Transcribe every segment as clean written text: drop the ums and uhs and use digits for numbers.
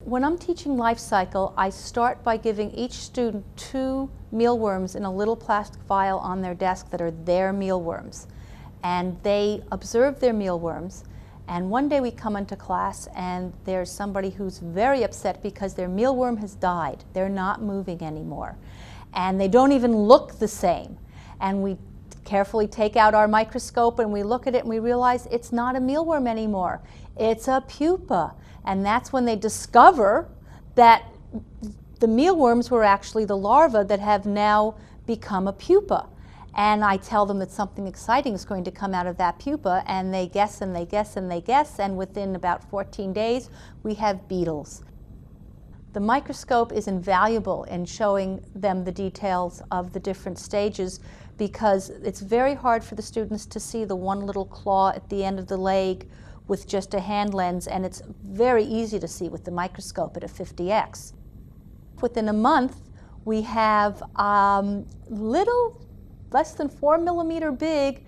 When I'm teaching life cycle, I start by giving each student 2 mealworms in a little plastic vial on their desk that are their mealworms. And they observe their mealworms, and one day we come into class and there's somebody who's very upset because their mealworm has died. They're not moving anymore. And they don't even look the same. And we carefully take out our microscope and we look at it and we realize it's not a mealworm anymore. It's a pupa. And that's when they discover that the mealworms were actually the larvae that have now become a pupa. And I tell them that something exciting is going to come out of that pupa, and they guess and they guess and they guess, and within about 14 days we have beetles. The microscope is invaluable in showing them the details of the different stages, because it's very hard for the students to see the one little claw at the end of the leg with just a hand lens, and it's very easy to see with the microscope at a 50x. Within a month we have little less than 4 millimeter big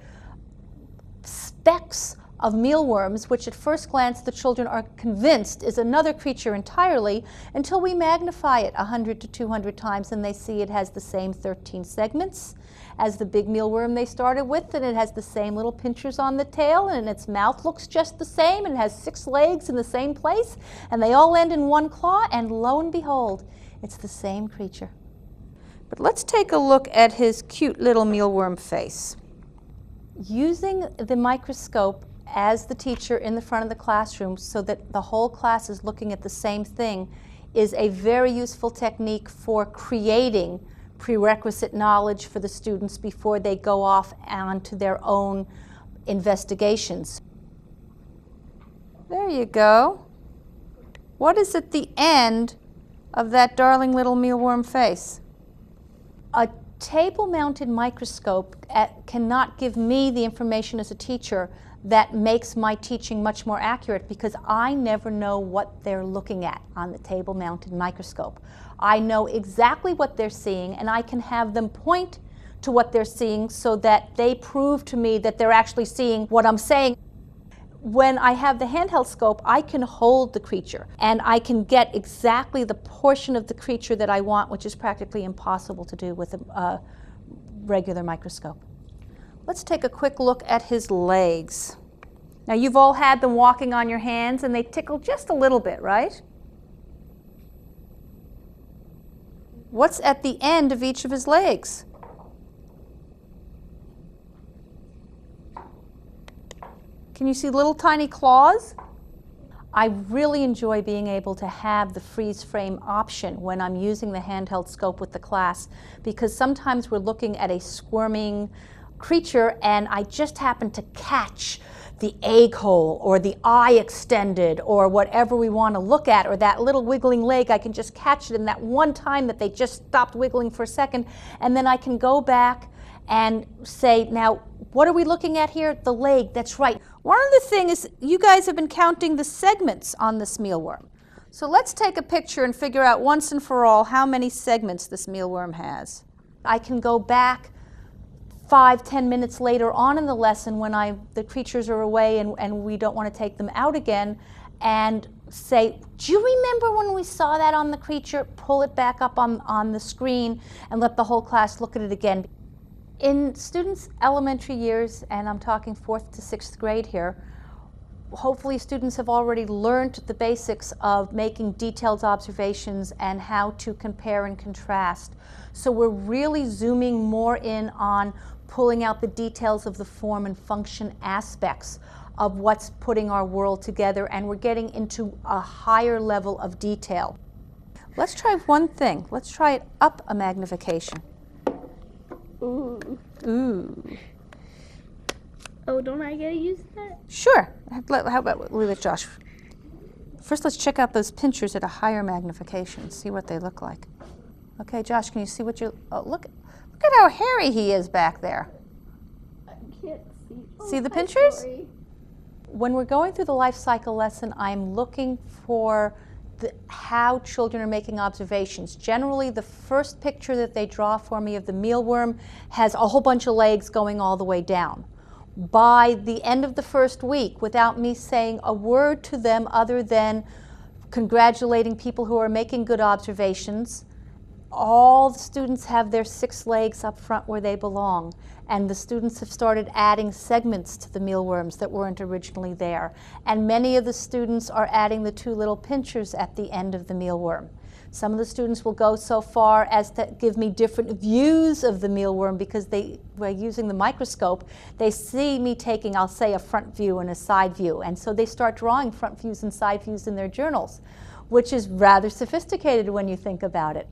specks of mealworms, which at first glance the children are convinced is another creature entirely, until we magnify it 100 to 200 times and they see it has the same 13 segments as the big mealworm they started with, and it has the same little pinchers on the tail, and its mouth looks just the same, and it has 6 legs in the same place, and they all end in 1 claw, and lo and behold, it's the same creature. But let's take a look at his cute little mealworm face. Using the microscope as the teacher in the front of the classroom so that the whole class is looking at the same thing is a very useful technique for creating prerequisite knowledge for the students before they go off onto their own investigations. There you go. What is at the end of that darling little mealworm face? A table-mounted microscope cannot give me the information as a teacher that makes my teaching much more accurate, because I never know what they're looking at on the table-mounted microscope. I know exactly what they're seeing, and I can have them point to what they're seeing so that they prove to me that they're actually seeing what I'm saying. When I have the handheld scope, I can hold the creature, and I can get exactly the portion of the creature that I want, which is practically impossible to do with a regular microscope. Let's take a quick look at his legs. Now, you've all had them walking on your hands, and they tickle just a little bit, right? What's at the end of each of his legs? Can you see little tiny claws? I really enjoy being able to have the freeze frame option when I'm using the handheld scope with the class, because sometimes we're looking at a squirming creature and I just happen to catch the egg hole or the eye extended or whatever we want to look at, or that little wiggling leg. I can just catch it in that one time that they just stopped wiggling for a second, and then I can go back and say, now, what are we looking at here? The leg, that's right. One of the things is, you guys have been counting the segments on this mealworm. So let's take a picture and figure out once and for all how many segments this mealworm has. I can go back 5-10 minutes later on in the lesson when the creatures are away and we don't want to take them out again, and say, do you remember when we saw that on the creature? Pull it back up on the screen and let the whole class look at it again. In students' elementary years, and I'm talking 4th to 6th grade here, hopefully students have already learned the basics of making detailed observations and how to compare and contrast. So we're really zooming more in on pulling out the details of the form and function aspects of what's putting our world together, and we're getting into a higher level of detail. Let's try one thing. Let's try it up a magnification. Ooh. Ooh. Oh, don't I get to use that? Sure. How about we let Josh? First, let's check out those pinchers at a higher magnification, see what they look like. Okay, Josh, can you see what you... Oh, look at how hairy he is back there. I can't see. Oh, see the pinchers? Sorry. When we're going through the life cycle lesson, I'm looking for how children are making observations. Generally, the first picture that they draw for me of the mealworm has a whole bunch of legs going all the way down. By the end of the first week, without me saying a word to them other than congratulating people who are making good observations. All the students have their 6 legs up front where they belong, and the students have started adding segments to the mealworms that weren't originally there. And many of the students are adding the 2 little pinchers at the end of the mealworm. Some of the students will go so far as to give me different views of the mealworm because by using the microscope, they see me taking, I'll say, a front view and a side view. And so they start drawing front views and side views in their journals, which is rather sophisticated when you think about it.